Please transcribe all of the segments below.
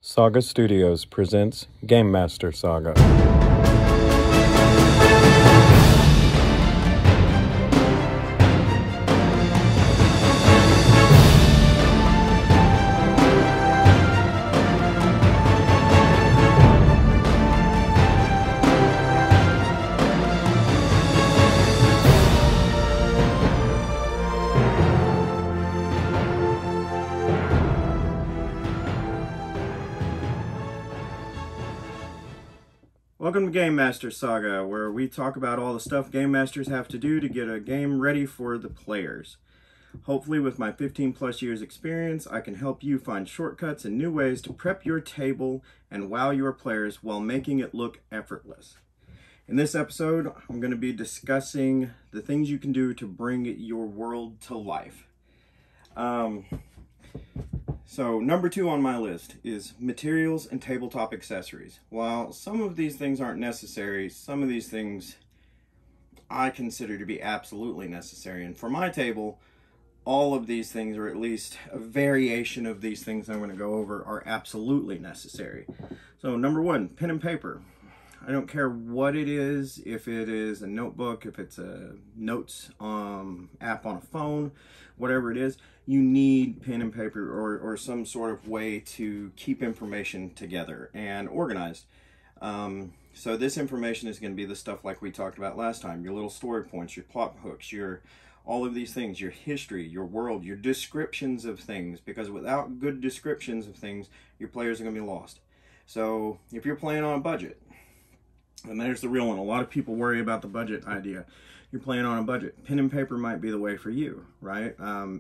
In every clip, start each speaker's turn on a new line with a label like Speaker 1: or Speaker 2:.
Speaker 1: Saga Studios presents Game Master Saga. Welcome to Game Master Saga, where we talk about all the stuff Game Masters have to do to get a game ready for the players. Hopefully with my 15 plus years experience, I can help you find shortcuts and new ways to prep your table and wow your players while making it look effortless. In this episode, I'm going to be discussing the things you can do to bring your world to life. So number 2 on my list is materials and tabletop accessories. While some of these things aren't necessary, some of these things I consider to be absolutely necessary. And for my table, all of these things, or at least a variation of these things I'm going to go over, are absolutely necessary. So number 1, pen and paper. I don't care what it is, if it is a notebook, if it's a notes app on a phone, whatever it is, you need pen and paper or some sort of way to keep information together and organized. So this information is going to be the stuff like we talked about last time, your little story points, your plot hooks, all of these things, your history, your world, your descriptions of things, because without good descriptions of things, your players are going to be lost. So if you're playing on a budget, and there's the real one. A lot of people worry about the budget idea. You're playing on a budget. Pen and paper might be the way for you, right?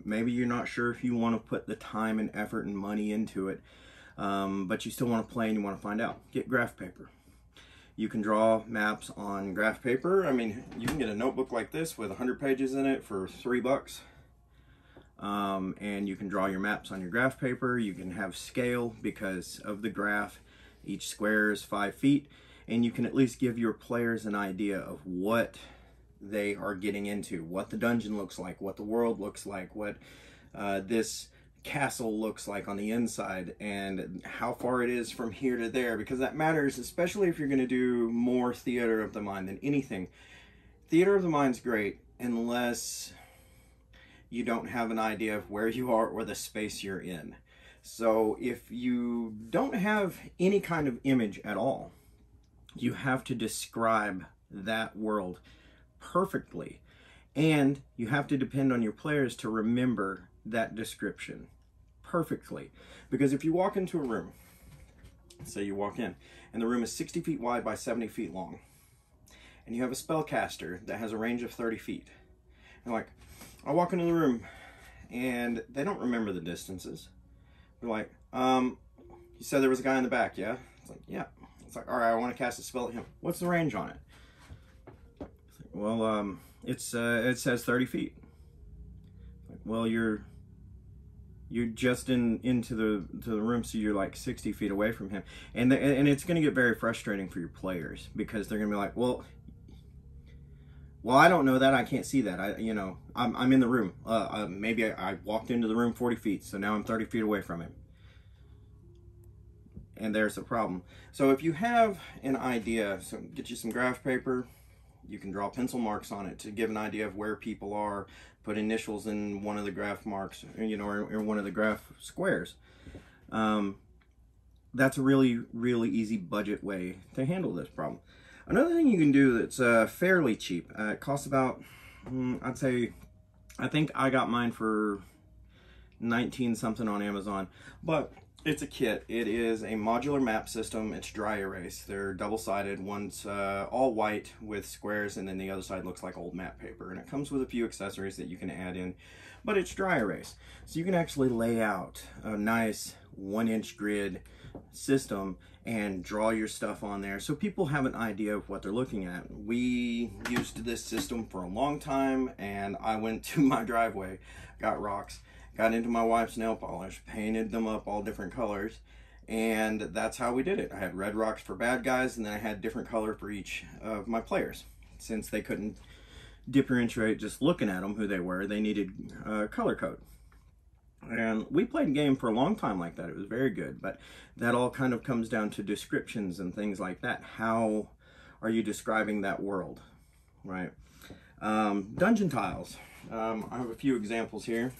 Speaker 1: Maybe you're not sure if you want to put the time and effort and money into it, but you still want to play and you want to find out. Get graph paper. You can draw maps on graph paper. I mean, you can get a notebook like this with 100 pages in it for $3. And you can draw your maps on your graph paper. You can have scale because of the graph. Each square is 5 feet. And you can at least give your players an idea of what they are getting into, what the dungeon looks like, what the world looks like, what this castle looks like on the inside, and how far it is from here to there, because that matters, especially if you're going to do more theater of the mind than anything. Theater of the mind's great unless you don't have an idea of where you are or the space you're in. So if you don't have any kind of image at all, you have to describe that world perfectly, and you have to depend on your players to remember that description perfectly. Because if you walk into a room, say you walk in, and the room is 60 feet wide by 70 feet long, and you have a spellcaster that has a range of 30 feet, and like, I walk into the room, and they don't remember the distances. They're like, you said there was a guy in the back, yeah? It's like, yeah. It's like, all right, I want to cast a spell at him. What's the range on it? Well, it says 30 feet. Like, well, you're just into the room, so you're like 60 feet away from him, and it's going to get very frustrating for your players, because they're going to be like, well, I don't know that, I can't see that. I'm in the room. Maybe I walked into the room 40 feet, so now I'm 30 feet away from him. And there's a problem. So if you have an idea, so get you some graph paper, you can draw pencil marks on it to give an idea of where people are, put initials in one of the graph marks, or one of the graph squares. That's a really, really easy budget way to handle this problem. Another thing you can do that's fairly cheap, it costs about, I think I got mine for 19 something on Amazon, but it's a kit. It is a modular map system. It's dry erase. They're double-sided. One's all white with squares, and then the other side looks like old map paper. And it comes with a few accessories that you can add in, but it's dry erase. So you can actually lay out a nice 1-inch grid system and draw your stuff on there, so people have an idea of what they're looking at. We used this system for a long time, and I went to my driveway, got rocks, got into my wife's nail polish, painted them up all different colors, and that's how we did it. I had red rocks for bad guys, and then I had different color for each of my players. Since they couldn't differentiate just looking at them who they were, they needed color code. And we played a game for a long time like that. It was very good, but that all kind of comes down to descriptions and things like that. How are you describing that world, right? Dungeon tiles. I have a few examples here.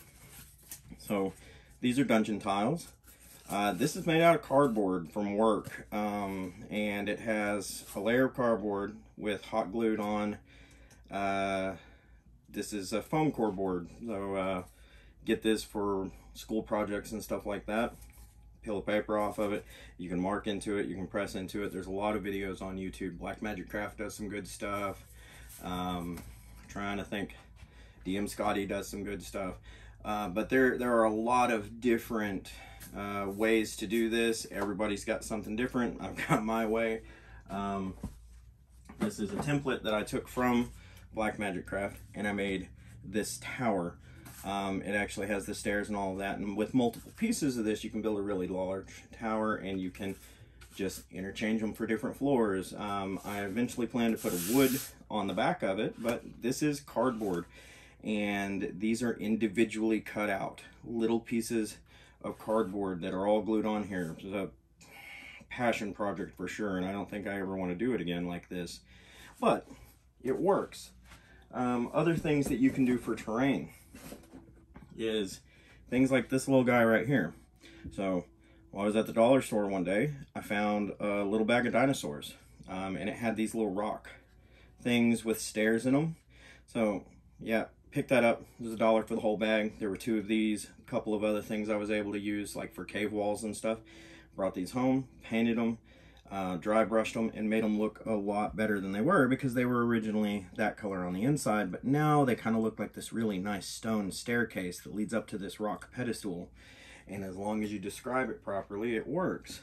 Speaker 1: So these are dungeon tiles. This is made out of cardboard from work, and it has a layer of cardboard with hot glued on. This is a foam core board, so get this for school projects and stuff like that. Peel the paper off of it, you can mark into it, you can press into it. There's a lot of videos on YouTube. Black Magic Craft does some good stuff. Trying to think, DM Scotty does some good stuff. But there are a lot of different ways to do this. Everybody's got something different. I've got my way. This is a template that I took from Black Magic Craft, and I made this tower. It actually has the stairs and all of that, and with multiple pieces of this you can build a really large tower, and you can just interchange them for different floors. I eventually plan to put a wood on the back of it, but this is cardboard, and these are individually cut out little pieces of cardboard that are all glued on here. It's a passion project for sure, and I don't think I ever want to do it again like this, but it works. Other things that you can do for terrain is things like this little guy right here. So while I was at the dollar store one day, I found a little bag of dinosaurs, and it had these little rock things with stairs in them. So yeah, picked that up. It was $1 for the whole bag. There were 2 of these, a couple of other things I was able to use like for cave walls and stuff. Brought these home, painted them, dry brushed them, and made them look a lot better than they were, because they were originally that color on the inside, but now they kind of look like this really nice stone staircase that leads up to this rock pedestal. And as long as you describe it properly, it works.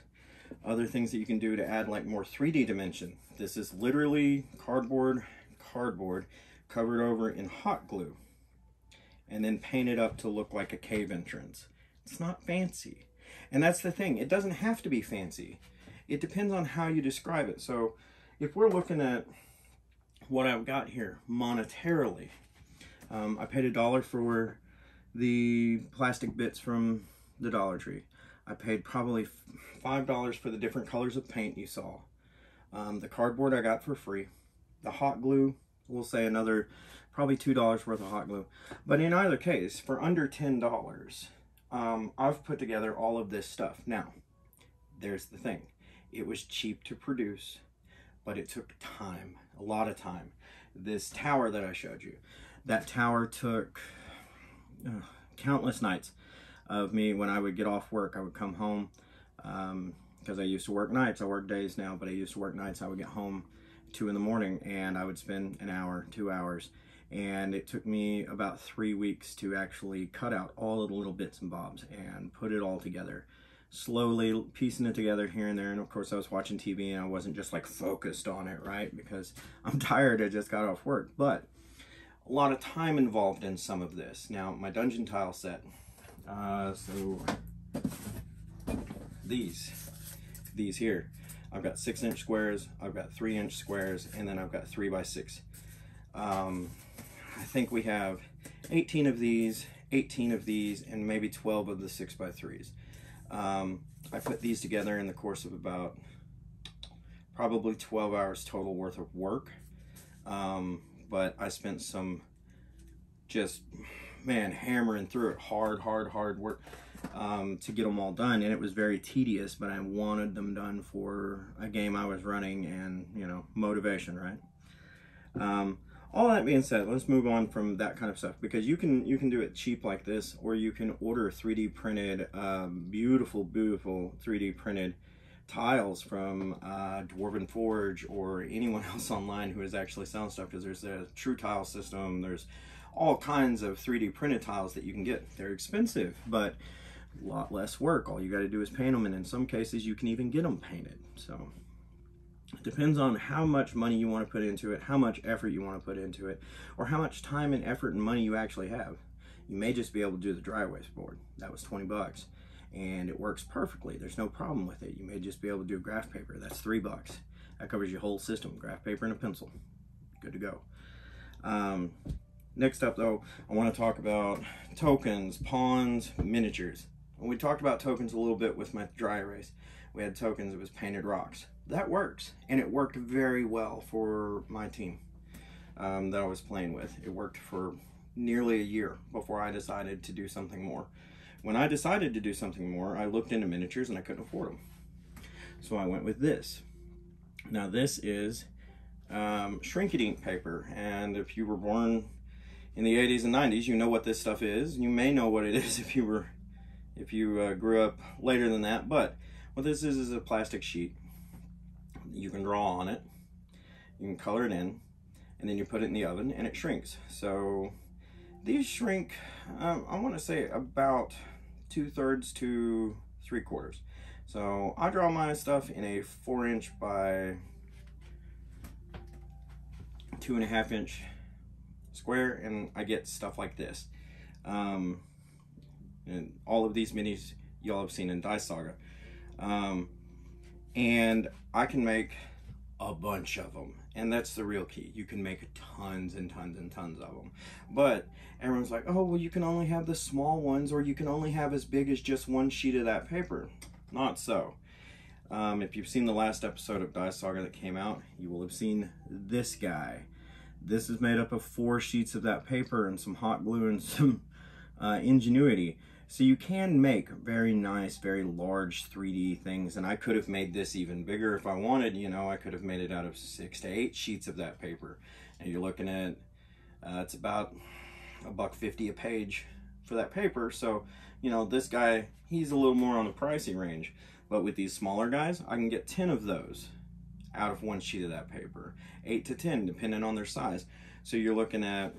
Speaker 1: Other things that you can do to add like more 3D dimension. This is literally cardboard covered over in hot glue and then painted up to look like a cave entrance. It's not fancy. And that's the thing, it doesn't have to be fancy. It depends on how you describe it. So if we're looking at what I've got here monetarily, I paid $1 for the plastic bits from the Dollar Tree. I paid probably $5 for the different colors of paint you saw. The cardboard I got for free. The hot glue, we'll say another probably $2 worth of hot glue. But in either case, for under $10, I've put together all of this stuff. Now, there's the thing. It was cheap to produce, but it took time, a lot of time. This tower that I showed you, that tower took countless nights of me. When I would get off work, I would come home, because I used to work nights. I work days now, but I used to work nights. I would get home 2 in the morning, and I would spend an hour, 2 hours, and it took me about 3 weeks to actually cut out all of the little bits and bobs and put it all together, slowly piecing it together here and there. And of course I was watching TV, and I wasn't just like focused on it, right? Because I'm tired, I just got off work. But a lot of time involved in some of this. Now, my dungeon tile set, so these here, I've got 6-inch squares, I've got 3-inch squares, and then I've got 3x6. I think we have 18 of these, 18 of these, and maybe 12 of the 6x3s. I put these together in the course of about probably 12 hours total worth of work. But I spent some just, man, hammering through it, hard work to get them all done. And it was very tedious, but I wanted them done for a game I was running and, you know, motivation, right? All that being said, let's move on from that kind of stuff, because you can do it cheap like this, or you can order 3D printed, beautiful 3D printed tiles from Dwarven Forge or anyone else online who is actually selling stuff, because there's a True Tile System, there's all kinds of 3D printed tiles that you can get. They're expensive, but a lot less work. All you got to do is paint them, and in some cases you can even get them painted. So it depends on how much money you want to put into it, how much effort you want to put into it, or how much time and effort and money you actually have. You may just be able to do the dry erase board. That was 20 bucks, and it works perfectly. There's no problem with it. You may just be able to do graph paper. That's $3. That covers your whole system. Graph paper and a pencil. Good to go. Next up though, I want to talk about tokens, pawns, miniatures. We talked about tokens a little bit with my dry erase. We had tokens, it was painted rocks. That works, and it worked very well for my team that I was playing with. It worked for nearly a year before I decided to do something more. When I decided to do something more, I looked into miniatures and I couldn't afford them. So I went with this. Now this is shrink ink paper, and if you were born in the 80s and 90s, you know what this stuff is. You may know what it is if you grew up later than that, but what this is a plastic sheet. You can draw on it, you can color it in, and then you put it in the oven and it shrinks. So these shrink, I want to say about 2/3 to 3/4. So I draw my stuff in a 4" by 2.5" square, and I get stuff like this. And all of these minis y'all have seen in Saga. And I can make a bunch of them, and that's the real key. You can make tons and tons and tons of them, but everyone's like, oh well, you can only have the small ones, or you can only have as big as just one sheet of that paper. Not so. If you've seen the last episode of Saga that came out, you will have seen this guy. This is made up of 4 sheets of that paper and some hot glue and some ingenuity. So you can make very nice, very large 3D things, and I could have made this even bigger if I wanted. You know, I could have made it out of 6 to 8 sheets of that paper. And you're looking at, it's about $1.50 a page for that paper. So, you know, this guy, he's a little more on the pricey range. But with these smaller guys, I can get 10 of those out of 1 sheet of that paper. 8 to 10, depending on their size. So you're looking at,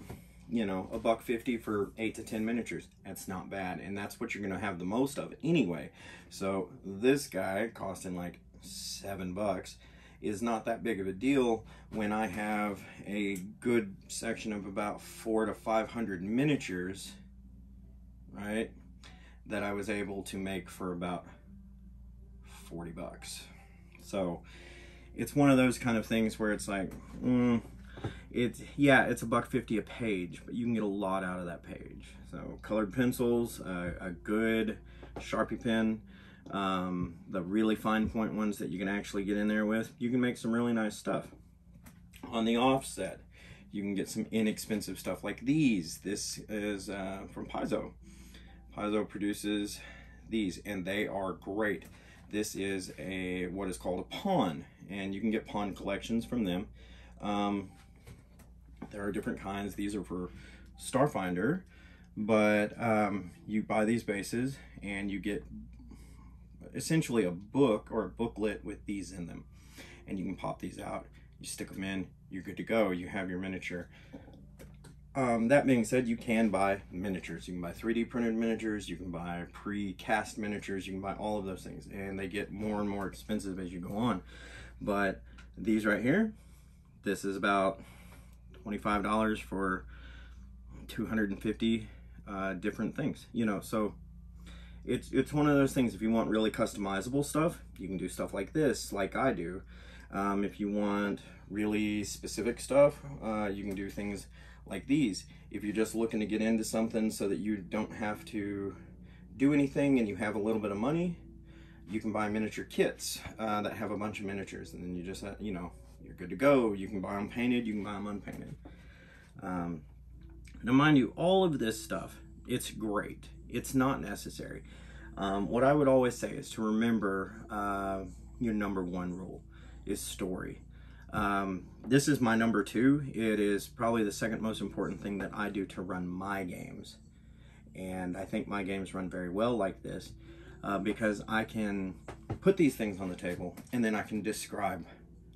Speaker 1: you know, $1.50 for 8 to 10 miniatures. That's not bad, and that's what you're gonna have the most of anyway. So this guy costing like $7 is not that big of a deal when I have a good section of about 400 to 500 miniatures, right, that I was able to make for about $40. So it's one of those kind of things where it's like, it's $1.50 a page, but you can get a lot out of that page. So colored pencils, a good Sharpie pen, the really fine point ones that you can actually get in there with, you can make some really nice stuff. On the offset, you can get some inexpensive stuff like these. This is from Paizo. Paizo produces these, and they are great. This is what is called a pawn, and you can get pawn collections from them. There are different kinds. These are for Starfinder, but you buy these bases and you get essentially a book or a booklet with these in them, and you can pop these out, you stick them in, you're good to go. You have your miniature. That being said, you can buy miniatures. You can buy 3D printed miniatures, you can buy pre-cast miniatures, you can buy all of those things, and they get more and more expensive as you go on. But these right here, this is about $25 for 250 different things, you know. So it's one of those things. If you want really customizable stuff, you can do stuff like this, like I do. If you want really specific stuff, you can do things like these. If you're just looking to get into something so that you don't have to do anything and you have a little bit of money, you can buy miniature kits that have a bunch of miniatures, and then you just, you know, you're good to go. You can buy them painted, you can buy them unpainted. Now mind you, all of this stuff, it's great. It's not necessary. What I would always say is to remember your #1 rule is story. This is my #2. It is probably the second most important thing that I do to run my games. And I think my games run very well like this because I can put these things on the table and then I can describe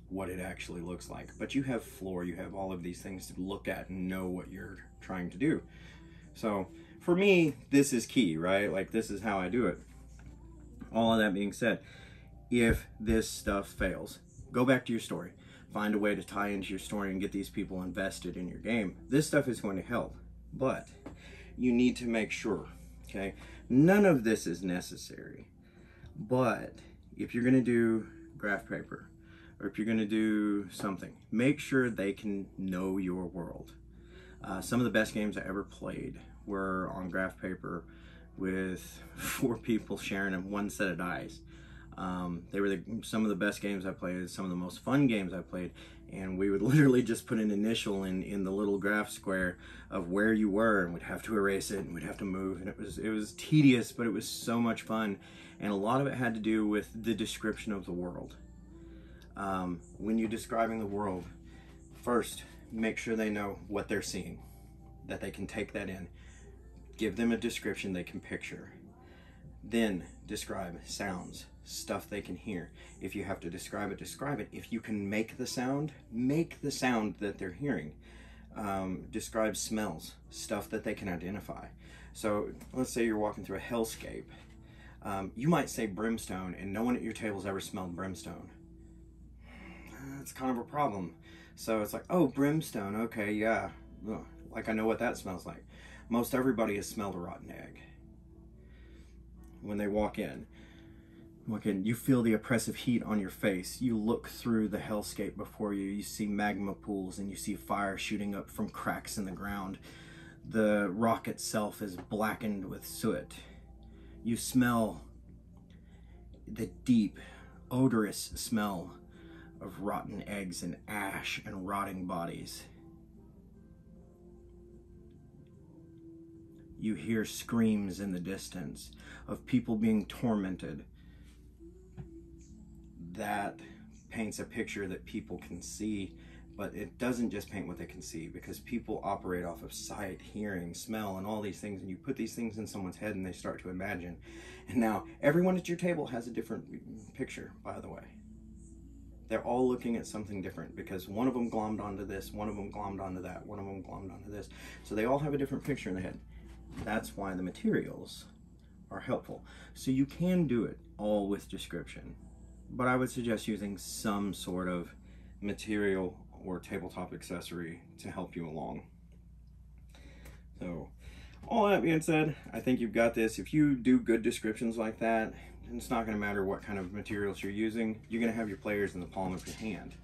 Speaker 1: what it actually looks like. But you have floor, you have all of these things to look at and know what you're trying to do. So for me, this is key, right? Like, this is how I do it. All of that being said, if this stuff fails, go back to your story. Find a way to tie into your story and get these people invested in your game. This stuff is going to help, but you need to make sure, okay? None of this is necessary, but if you're gonna do graph paper, or if you're gonna do something, make sure they can know your world. Some of the best games I ever played were on graph paper with 4 people sharing one set of dice. They were some of the best games I played, some of the most fun games I played, and we would literally just put an initial in the little graph square of where you were, and we'd have to erase it, and we'd have to move, and it was tedious, but it was so much fun, and a lot of it had to do with the description of the world. When you're describing the world, first, make sure they know what they're seeing, that they can take that in. Give them a description they can picture. Then describe sounds, stuff they can hear. If you have to describe it, describe it. If you can make the sound that they're hearing. Describe smells, stuff that they can identify. So let's say you're walking through a hellscape. You might say brimstone, and no one at your table's ever smelled brimstone. That's kind of a problem. So it's like, oh, brimstone, okay, yeah. Ugh, like I know what that smells like. Most everybody has smelled a rotten egg. When they walk in, you feel the oppressive heat on your face. You look through the hellscape before you. You see magma pools and you see fire shooting up from cracks in the ground. The rock itself is blackened with soot. You smell the deep, odorous smell of rotten eggs and ash and rotting bodies. You hear screams in the distance of people being tormented. That paints a picture that people can see, but it doesn't just paint what they can see, because people operate off of sight, hearing, smell, and all these things, and you put these things in someone's head and they start to imagine. And now everyone at your table has a different picture, by the way. They're all looking at something different, because one of them glommed onto this, one of them glommed onto that, one of them glommed onto this. So they all have a different picture in their head. That's why the materials are helpful. So you can do it all with description, but I would suggest using some sort of material or tabletop accessory to help you along. So all that being said, I think you've got this. If you do good descriptions like that, it's not going to matter what kind of materials you're using. You're going to have your players in the palm of your hand.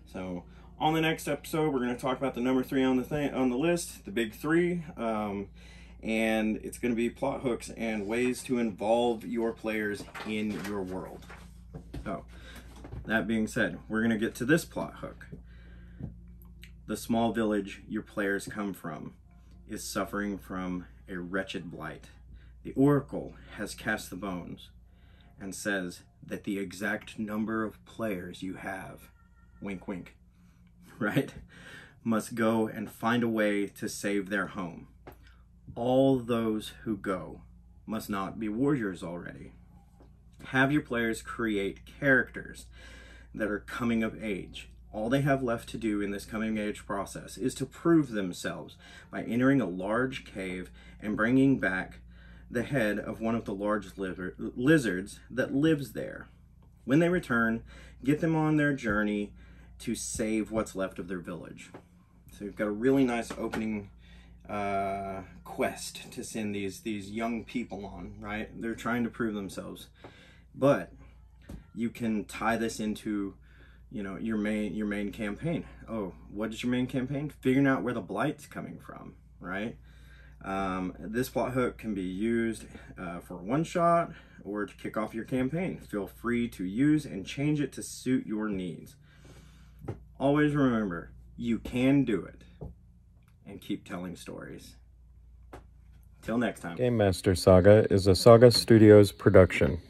Speaker 1: So on the next episode, we're going to talk about the number 3 on the list, the big 3. And it's going to be plot hooks and ways to involve your players in your world. So, that being said, we're going to get to this plot hook. The small village your players come from is suffering from a wretched blight. The oracle has cast the bones and says that the exact number of players you have, wink wink, right, must go and find a way to save their home. All those who go must not be warriors already. Have your players create characters that are coming of age. All they have left to do in this coming of age process is to prove themselves by entering a large cave and bringing back the head of one of the large lizards that lives there. When they return, get them on their journey to save what's left of their village. So you've got a really nice opening quest to send these young people on, right? They're trying to prove themselves, but you can tie this into, you know, your main campaign. Oh, what is your main campaign? Figuring out where the blight's coming from, right? This plot hook can be used for a one-shot or to kick off your campaign. Feel free to use and change it to suit your needs. Always remember, you can do it. And keep telling stories. Till next time.
Speaker 2: Game Master Saga is a Saga Studios production.